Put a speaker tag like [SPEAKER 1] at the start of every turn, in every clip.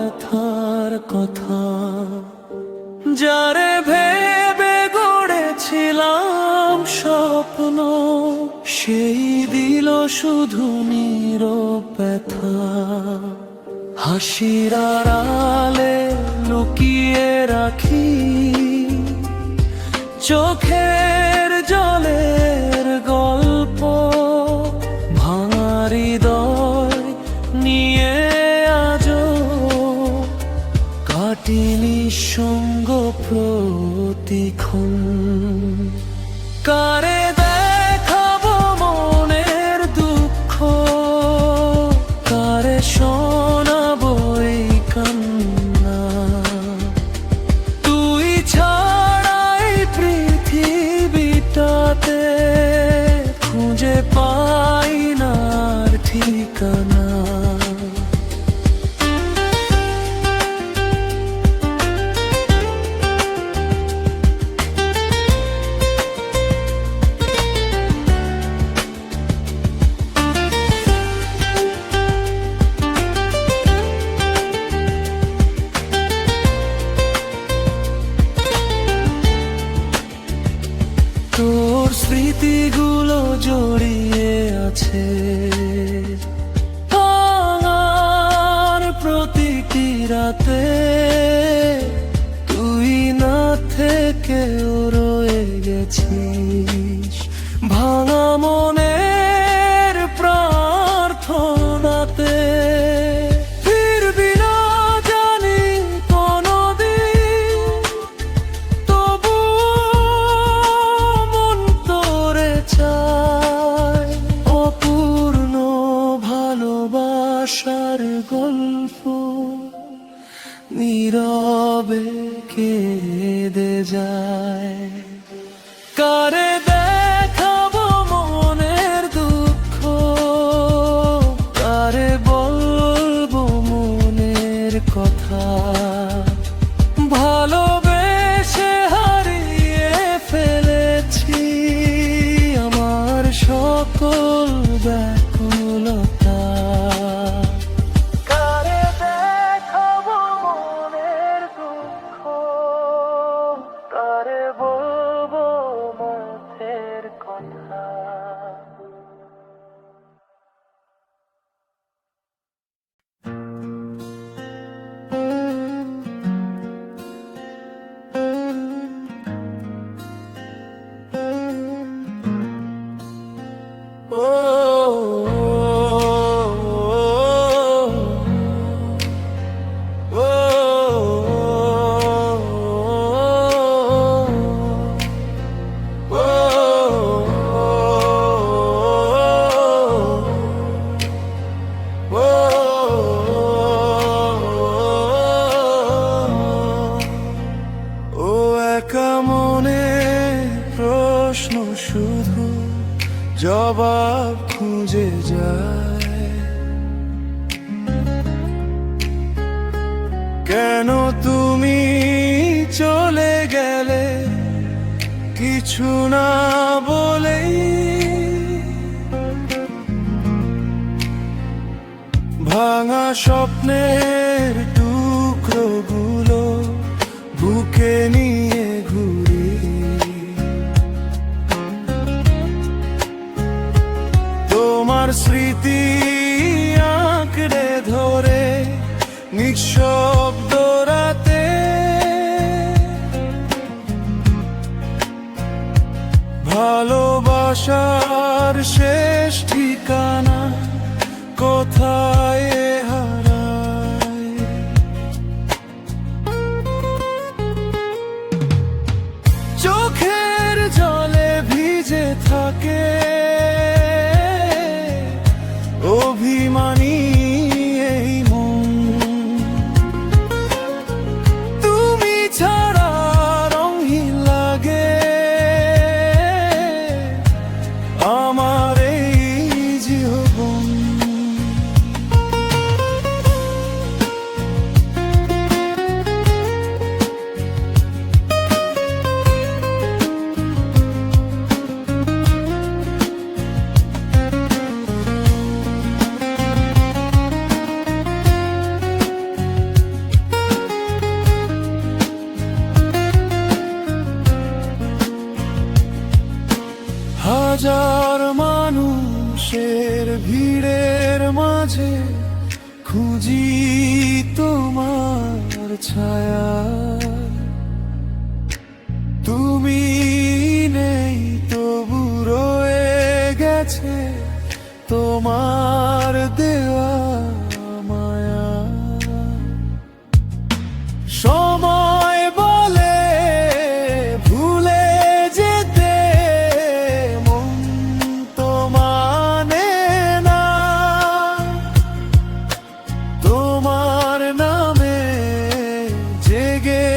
[SPEAKER 1] ব্যথার কথা, যারে ভেবে গড়েছিলাম স্বপ্ন, সেই দিল শুধু নীরব ব্যথা। হাসির আড়ালে লুকিয়ে রাখি চোখের জলের গল্প, ভাঙা হৃদয় নিয়ে আজও কাটি নিঃসঙ্গ প্রতিক্ষণ। কারে দেখাবো মনের দুঃখ, কারে শোনাবো এই কান্না, তুই ছাড়াই পৃথিবীটাতে খুঁজে পাই না আর ঠিকানা। তোর স্মৃতিগুলো জড়িয়ে আছে আমার প্রতিটি রাতে, তুই না থেকেও রয়ে গেছিস ভাঙা মনের প্রার্থনাতে। ফিরবি না জানি কোনদিন, তবু মন তোরে চায়। অপূর্ণ ভালোবাসার গল্প নীরবে কেঁদে যায়। কারে দেখাবো মনের দুঃখ, কারে বলবো মনের কথা, ভালোবেসে হারিয়ে ফেলেছি আমার সকল ব্যাকুলতা। কারে দেখাবো মনের দুঃখ, কারে বলবো মনের কথা। ও একা মনে প্রশ্ন শুধু জবাব খুঁজে যায়। কেন তুমি চলে গেলে কিছু না বলেই, ভাঙা স্বপ্নের টুকরোগুলো বুকে নিয়ে ঘুরি। তোমার স্মৃতি আঁকড়ে ধরে নিঃশব্দ রাতে, ভালোবাসার শেষ ঠিকানা কোথায় হারায়। চোখের জলে ভিজে থাকে অভিমানী এই মন, তুমি ছাড়া রঙহীন লাগে আমার এই জীবন। কাছে খুঁজি তোমার ছায়া, তুমি নেই তবু রয়ে গেছে তোমার দেওয়া মায়া। সময় বলে ভুলে যেতে মন তো মানে না, তোমার নামে জেগে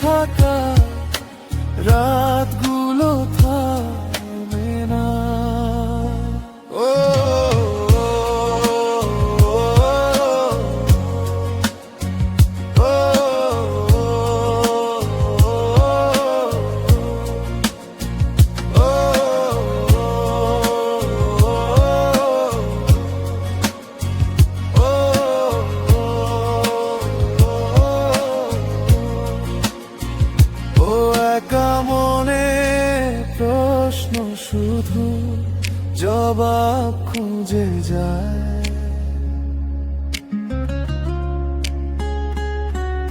[SPEAKER 1] থাকা রাতগুলো থামে না। ও একা মনে প্রশ্ন শুধু জবাব খুঁজে যায়,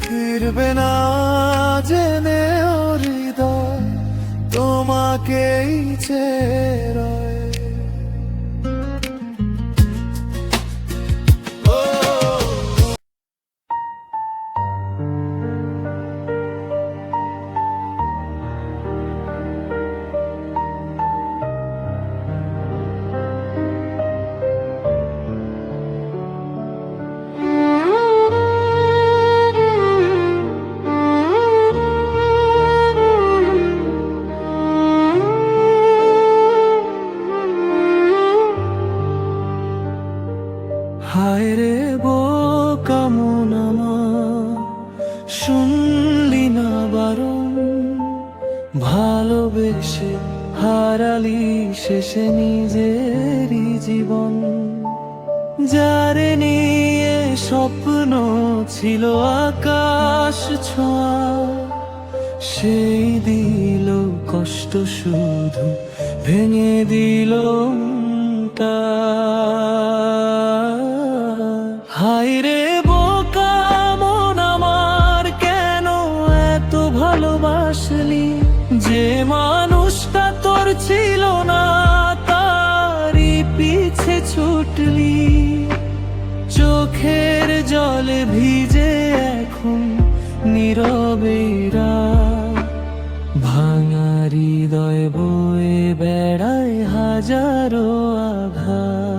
[SPEAKER 1] ফিরবে না জেনে হৃদয় তোমাকেই চেয়ে রয়। হায় রে বোকা মন আমার, শুনলি না বারণ, ভালোবেসে হারালি শেষে নিজেরই জীবন। যারে নিয়ে স্বপ্ন ছিল আকাশ ছোঁয়া, সেই দিল কষ্ট শুধু ভেঙে দিল মনটা। হায় রে বোকা মন আমার, কেন এত ভালোবাসলি? যে মানুষটা তোর ছিল না তারই পিছে ছুটলি। চোখের জলে ভিজে এখন নীরবে রাত, ভাঙা হৃদয় বয়ে বেড়ায় হাজারো আঘাত।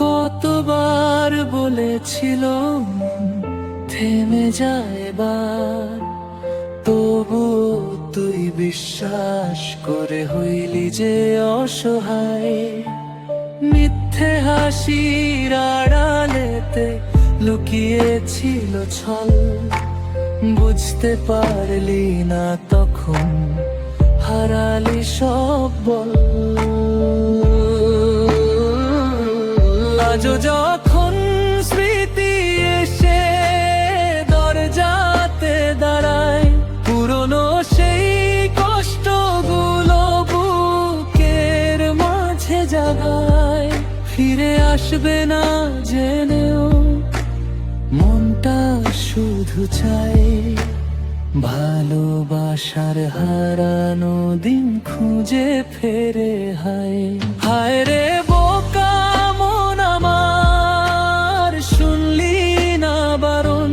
[SPEAKER 1] কতবার বলেছিল থেমে যায় এবার, তবু তুই বিশ্বাস করে হইলি যে অসহায়। মিথ্যে হাসির আড়ালেতে লুকিয়েছিল ছল, বুঝতে পারলি না তখন হারালি সব বল। আজও যখন স্মৃতি এসে দরজাতে দাঁড়ায়, পুরনো সেই কষ্টগুলো বুকের মাঝে জাগায়। ফিরে আসবে না জেনেও মনটা শুধু চায়, ভালোবাসার হারানো দিন খুঁজে ফেরে। হায় হায় রে বোকা মন আমার, শুনলি না বারণ,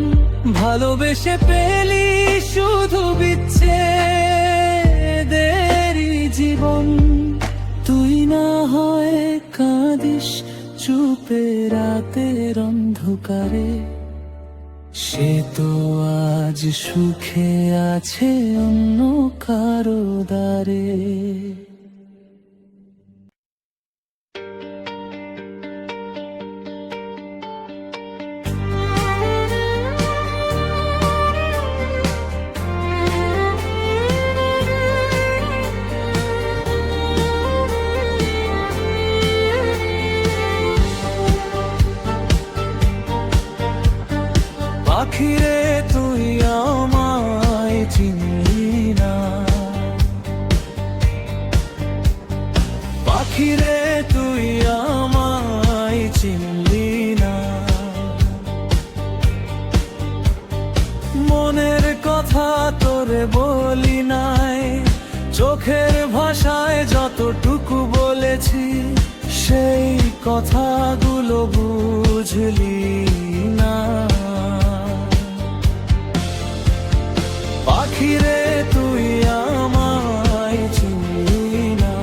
[SPEAKER 1] ভালোবেসে পেলি শুধু বিচ্ছেদেরই জীবন। তুই না হয় কাঁদিস চুপে রাতের অন্ধকারে, সে তো আজ সুখে আছে অন্য কারো দ্বারে। পাখিরে তুই আমায় চিনলি না, পাখিরে তুই আমায় চিনলি না। মনের কথা তোরে বলি নাই, চোখের ভাষায় যতটুকু বলেছি সেই কথাগুলো বুঝলি না। পাখিরে তুই আমায় চিনলি না,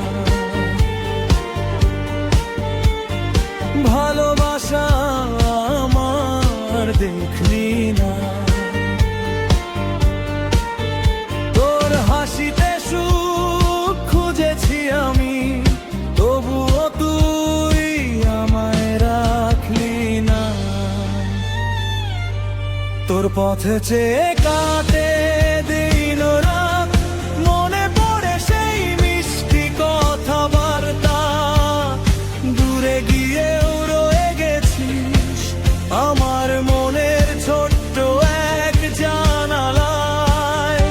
[SPEAKER 1] ভালোবাসা আমার দেখলি না। তোর হাসিতে সুখ খুঁজেছি আমি, তবুও তুই আমায় রাখলি না। তোর পথে চেয়ে কাটে দিন রাত, মনে পড়ে সেই মিষ্টি কথাবার্তা। দূরে গিয়েও রয়ে গেছিস আমার মনের ছোট্ট এক জানালায়।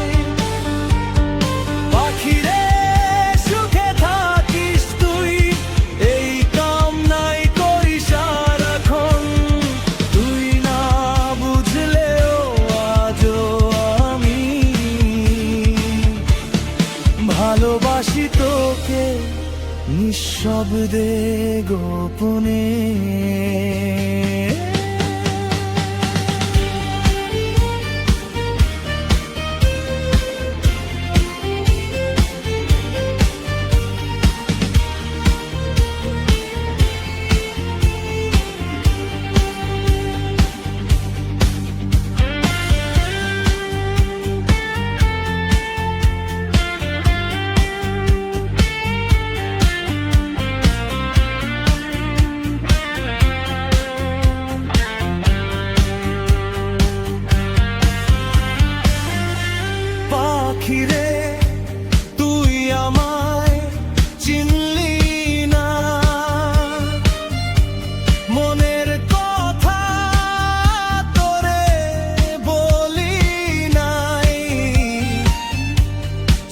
[SPEAKER 1] পাখিরে সুখে থাকিস তুই, এই কামনাই করি সারাক্ষণ। তুই না বুঝলেও আজও আমি ভালোবাসি তোকে নিঃশব্দে গোপনে। পাখিরে তুই আমায় চিনলি না, মনের কথা তোরে বলি নাই।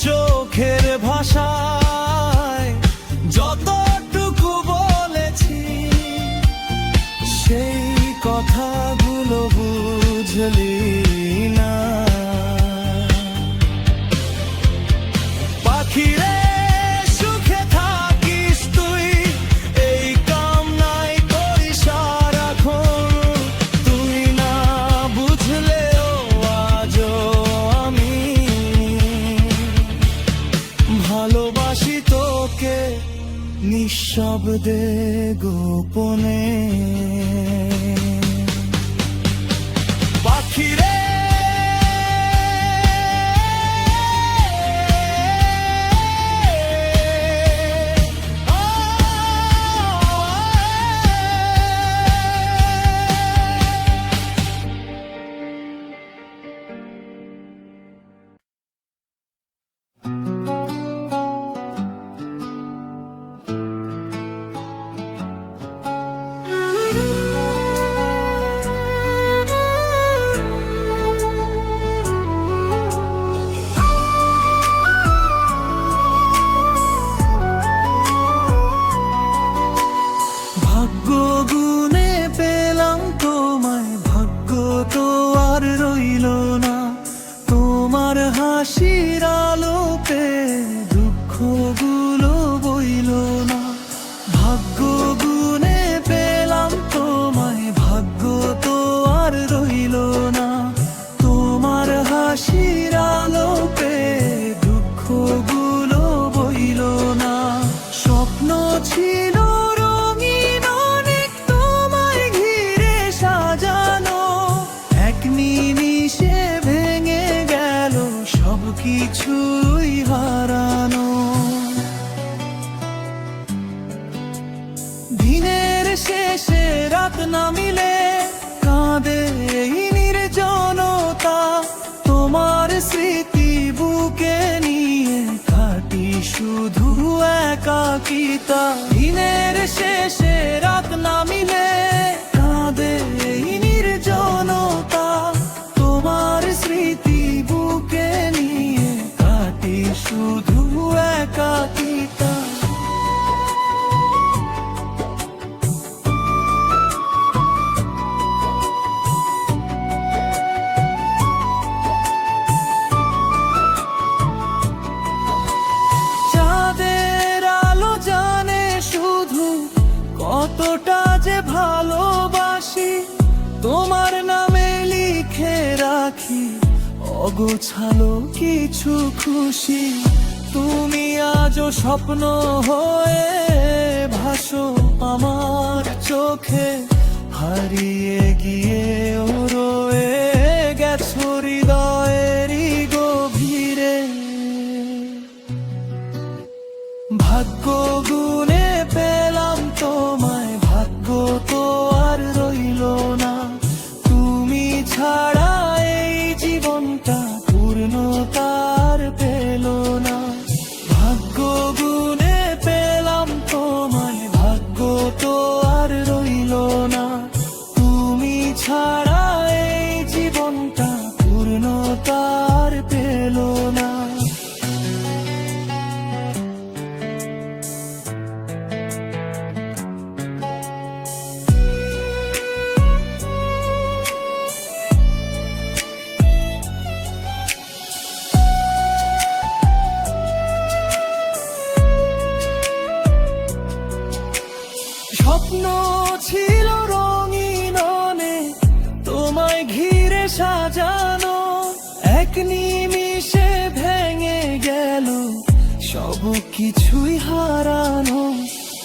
[SPEAKER 1] চোখের ভাষায় যতটুকু বলেছি সেই কথাগুলো বুঝলি না। পাখিরে সুখে থাকিস তুই, এই কামনাই করি সারাক্ষণ। তুই না বুঝলেও আজও আমি ভালোবাসি তোকে নিঃশব্দে গোপনে। পাখিরে ভাগ্য গুনে পেলাম তোমায়, ভাগ্য তো আর রইল না। তোমার হাসির আলোতে দুঃখগুলো বইল না। ভাগ্য গুনে পেলাম তোমায়, ভাগ্য তো আর রইল না। তোমার হাসির আলোতে দুঃখগুলো বইল না। স্বপ্ন ছিল রঙিন অনেক তোমায় ঘিরে সাজানো, এক নিমিষে ভেঙে গেল সবকিছুই হারানো। দিনের শেষে রাত নামিলে কাঁদে এই নির্জনতা। তোমার স্মৃতি বুকে নিয়ে কাটি শুধু একাকিতা। দিনের শেষে রাত নামিলে কাঁদে এই নির্জনতা। রাখি অগোছালো কিছু খুশি। তুমি আজও স্বপ্ন হয়ে ভাসো আমার চোখে, হারিয়ে গিয়ে রয়ে গেছো হৃদয়েরই গভীরে। ভাগ্য গুণে পেলাম তোমায়, ভাগ্য তো আর রইল না। তুমি ছাড়া এই জীবনটা পূর্ণতার পেল না। ভাগ্য গুণে পেলাম তোমায়, ভাগ্য তো আর রইল না। তুমি ছাড়া এই জীবনটা পূর্ণতার পেল না। স্বপ্ন ছিল রঙিন অনেক, তোমায় ঘিরে সাজানো, এক নিমিষে ভেঙে গেল সব কিছুই হারানো।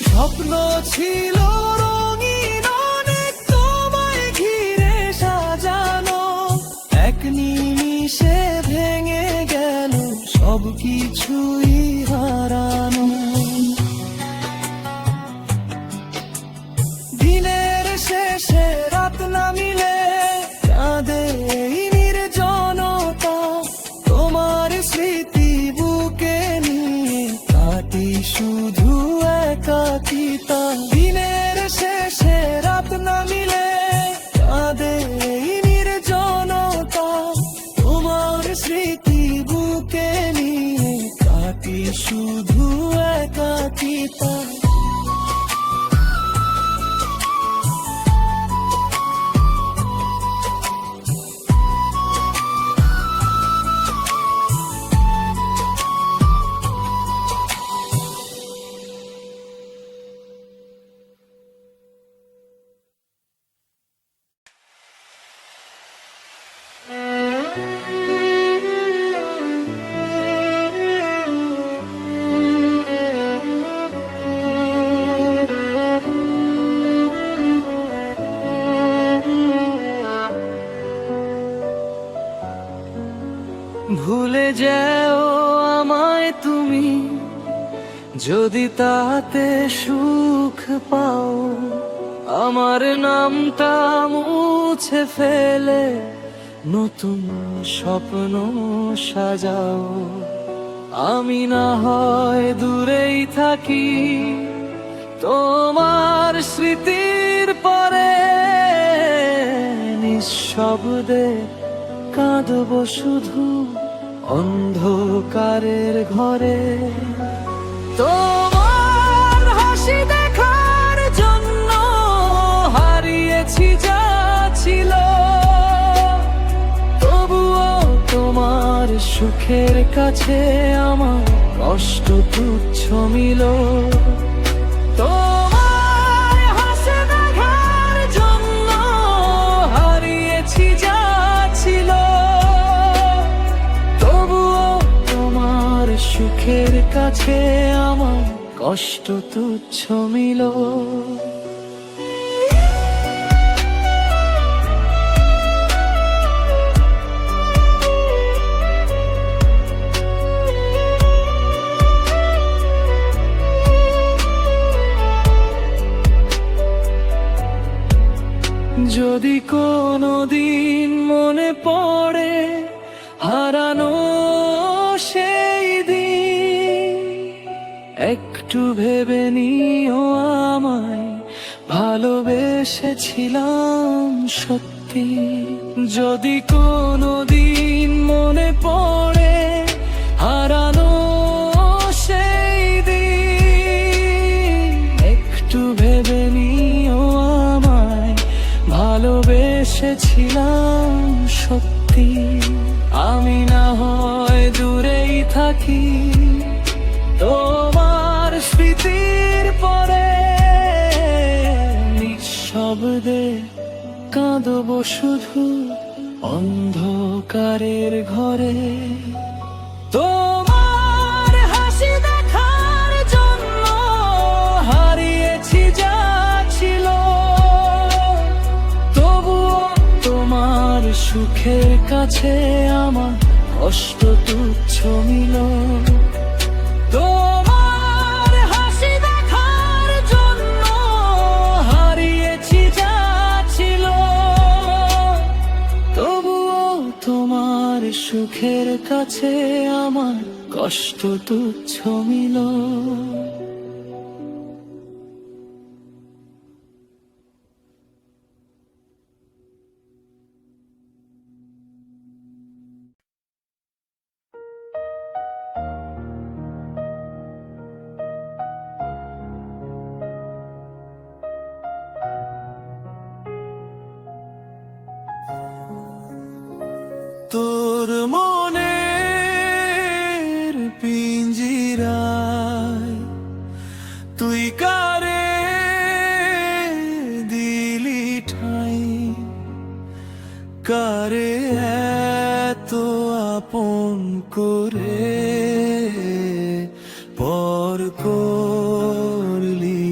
[SPEAKER 1] স্বপ্ন ছিল রঙিন অনেক, তোমায় ঘিরে সাজানো, এক নিমিষে ভেঙে গেল সব কিছুই হারানো। শেষে রাত নামিলে কাঁদে এই নির্জনতা, তোমার স্মৃতি বুকে নিয়ে কাটি শুধু একাকিতা। দিনের শেষে রাত নামিলে কাঁদে এই নির্জনতা, তোমার স্মৃতি বুকে নিয়ে কাটি শুধু একাকিতা। ভুলে যেও আমায় তুমি, যদি তাতে সুখ পাও। আমার নামটা মুছে ফেলে নতুন স্বপ্ন সাজাও। আমি না হয় দূরেই থাকি তোমার স্মৃতির পরে, নিঃশব্দে কাঁদবো শুধু অন্ধকারের ঘরে। তোমার হাসি দেখার জন্য হারিয়েছি যা ছিল, তবুও তোমার সুখের কাছে আমার কষ্ট তুচ্ছ মিল। তোমার হাসি দেখার জন্য হারিয়েছি যা ছিল, তবুও তোমার সুখের কাছে আমার কষ্ট তুচ্ছ মিল। যদি কোনো দিন মনে পড়ে হারানো সেই দিন, একটু ভেবে নিও আমায় ভালোবেসেছিলাম সত্যি। যদি কোনো দিন মনে পড়ে হারানো সেই দিন, একটু ভেবে নিও আমায় ভালোবেসেছিলাম সত্যি। আমি না হয় দূরেই থাকি তোমার স্মৃতির পরে, নিঃশব্দে কাঁদবো শুধু অন্ধকারের ঘরে তোমার হাসি দেখার জন্য হারিয়েছি যা ছিল, তবুও তোমার সুখের কাছে আমার কষ্ট তুচ্ছ মিল। তোমার হাসি দেখার জন্য হারিয়েছি যা ছিল, তবুও তোমার সুখের কাছে আমার কষ্ট তুচ্ছ মিল। তোর মনের পিঞ্জিরায় তুই কারে দিলি ঠাই, কারে এত আপন করে পর করলি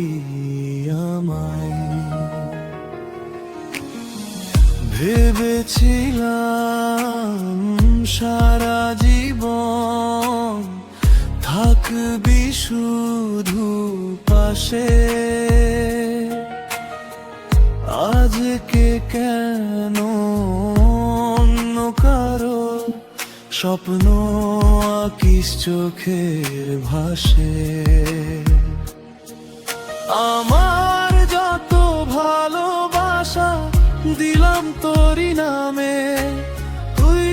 [SPEAKER 1] আমায়। ভেবেছিলাম সারা জীবন থাকবি শুধু পাশে, আজকে কেন অন্য কারো স্বপ্ন আঁকিস চোখের ভাসে। আমার যত ভালোবাসা দিলাম তোরি নামে, তুই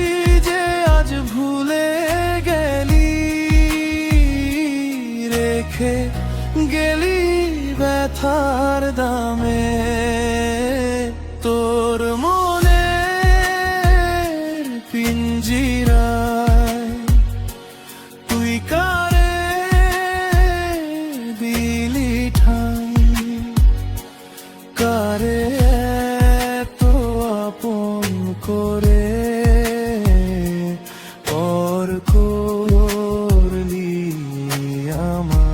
[SPEAKER 1] যে আজ ভুলে গেলি, রেখে গেলি ব্যথার দামে। তোর মনের পিঞ্জিরায় তুই কারে দিলি ঠাই, কারে আপন করে পর করলি আমায়।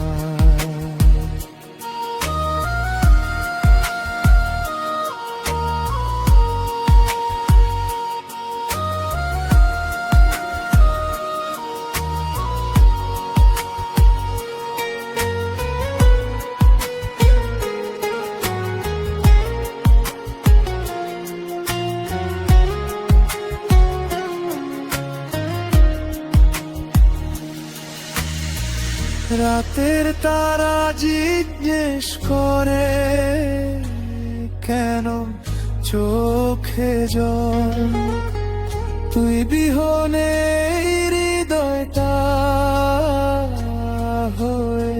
[SPEAKER 1] রাতের তারা জিজ্ঞেস করে কেন চোখে জল, তুই বিহনে হৃদয়টা হয়ে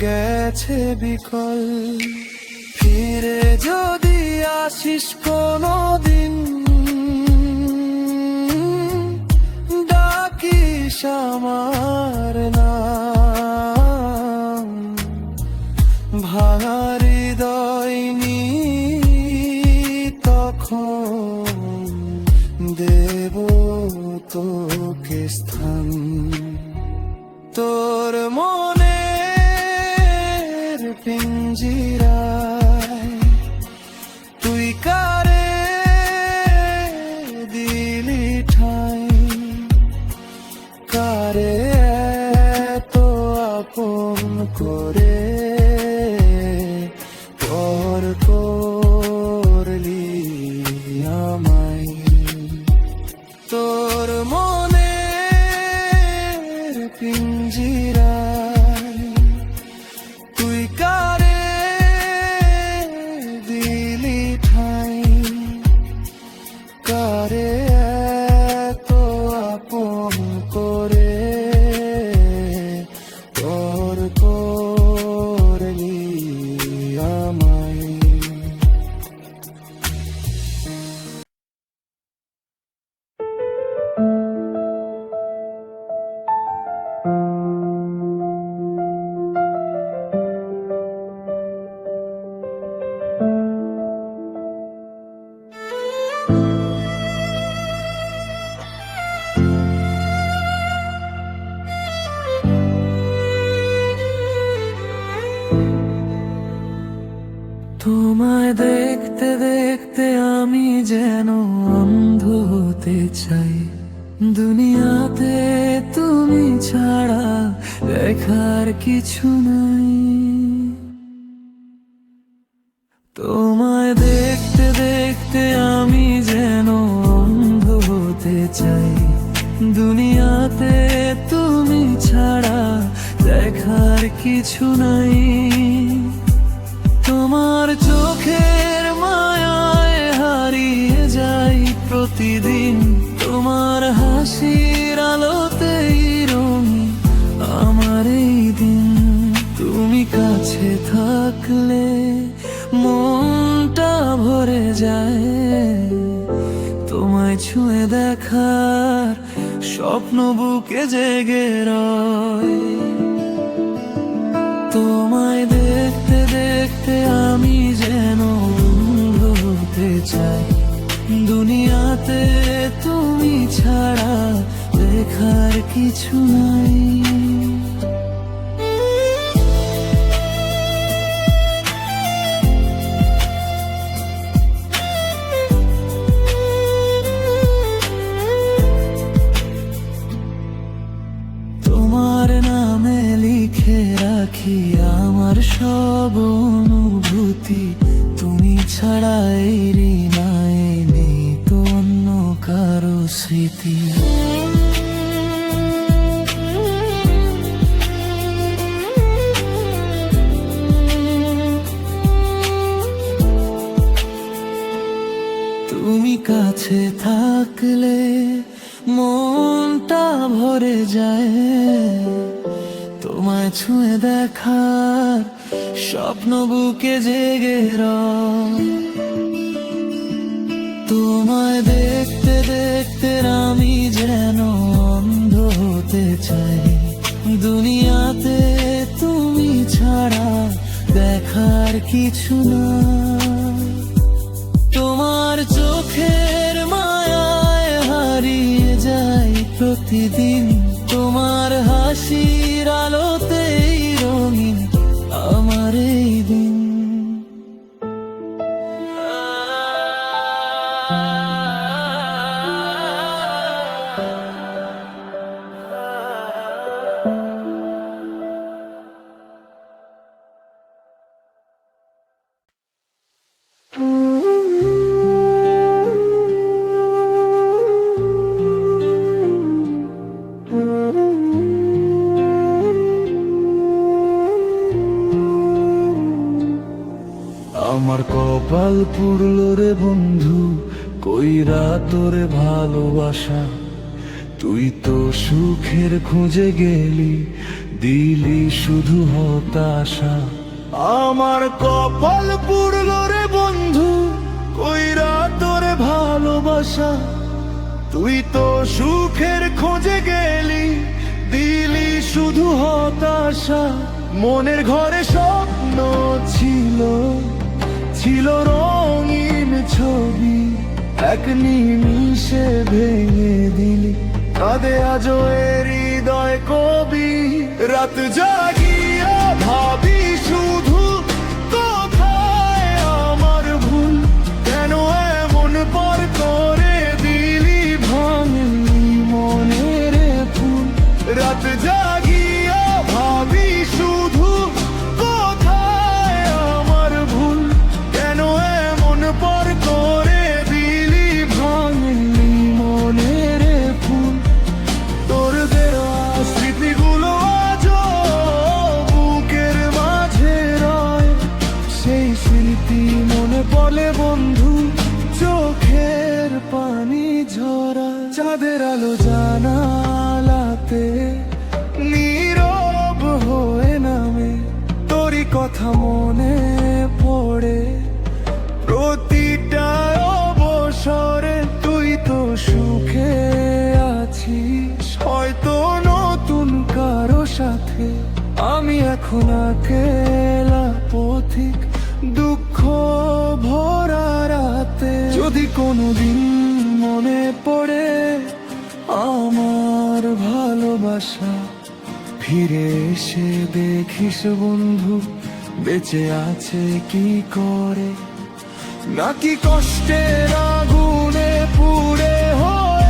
[SPEAKER 1] গেছে বিকল। ফিরে যদি আসিস কোনদিন ডাকিস আমার নাম, ভাঙা হৃদয় তখন দেব তোকে স্থান। তোর মনের পিঞ্জিরায় তুই কারে দিলি ঠাই, কারে এত আপন করে পর করলি আমায়। তোর মনের পিঞ্জিরায় তুই কারে দিলি ঠাই, কারে এত আপন করে পর করলি আমায়।
[SPEAKER 2] হতে চাই। দুনিয়াতে তুমি ছাড়া দেখার কিছু নাই। তোমায় দেখতে দেখতে আমি যেন অন্ধ হতে চাই। দুনিয়াতে তুমি ছাড়া দেখার কিছু নাই। তোমার চোখের মায়ায় হারিয়ে যাই প্রতিদিন। তোমার হাসির আলোতেই রঙিন আমার এই দিন। তুমি কাছে থাকলে মনটা ভরে যায়। তোমায় ছুঁয়ে দেখার স্বপ্ন বুকে জেগে রয়। তোমায় দেখতে দেখতে আমি যেন অন্ধ হতে চাই। দুনিয়াতে তুমি ছাড়া দেখার কিছু নাই। তোমার নামে লিখে রাখি আমার সব অনুভূতি। তুমি ছাড়া এই হৃদয়ে নেই তো অন্য কারো স্মৃতি। তুমি কাছে থাকলে মনটা ভরে যায়। তোমায় ছুঁয়ে দেখার স্বপ্ন বুকে জেগে রয়। তোমায় দেখতে দেখতে আমি যেন অন্ধ হতে চাই। দুনিয়াতে তুমি ছাড়া দেখার কিছু না। তোমার চোখের মায়ায় হারিয়ে যাই প্রতিদিন। তোমার হাসির আলোতেই রঙিন আমার এই দিন।
[SPEAKER 1] আমার কপাল পুরলো রে বন্ধু, কইরা তোরে ভালোবাসা। তুই তো সুখের খুঁজে গেলি, দিলি শুধু হতাশা। আমার কপাল পুরলো রে বন্ধু, কইরা তোরে ভালোবাসা। তুই তো সুখের খোঁজে গেলি, দিলি শুধু হতাশা। মনের ঘরে স্বপ্ন ছিল, ছিল রঙিন ছবি, এক নিমিষে ভেঙে দিলি। কাঁদে আজও হৃদয় কবি। রাত জাগিয়া ভাবি শুধু, কোথায় আমার ভুল? কেন এমন পর করে দিলি ভাঙলি মনের ফুল? রাত জাগিয়া ভাবি শুধু, কোথায় আমার ভুল? কেন এমন পর করে দিলি ভাঙলি মনের ফুল? তোর দেওয়া স্মৃতিগুলো আজও বুকের মাঝে রয়। সেই স্মৃতি মনে পড়লে বন্ধু, চোখের পানি ঝরা। চাঁদের আলো জানালাতে নীরব হয়ে নামে, তোরই কথা মনে পড়ে প্রতিটা অবসরে। তুই তো সুখে আছিস হয়তো নতুন কারো সাথে। আমি এখন একলা পথিক, দুঃখ ভরা রাতে। যদি কোনোদিন মনে পড়ে আমার ভালোবাসা, ফিরে এসে দেখিস বন্ধু বেঁচে আছে কি করে। নাকি কষ্টের আগুনে পুড়ে হয়ে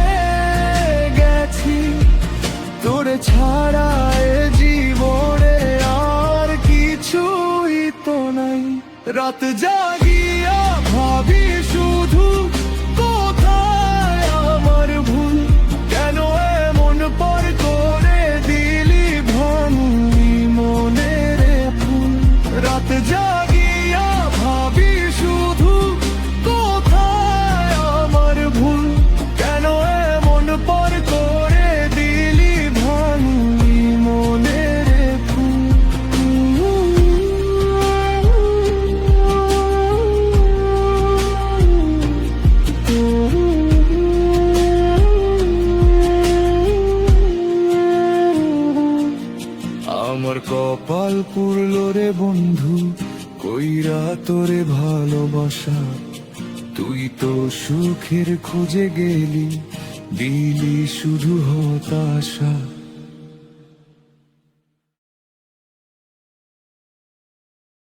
[SPEAKER 1] রাত জাগিয়া ভাবি শুধু কোথায় আমার ভুল, কেন এমন পর করে দিলি ভাঙলি মনের ফুল। রাত জাগিয়া ভাবি শুধু কোথায় আমার ভুল, কেন এমন পর করে দিলি ভাঙলি মনের ফুল। আমার কপাল পুরলো রে বন্ধু, কইরা তোরে ভালোবাসা। তুই তো সুখের খুঁজে গেলি, দিলি শুধু হতাশা।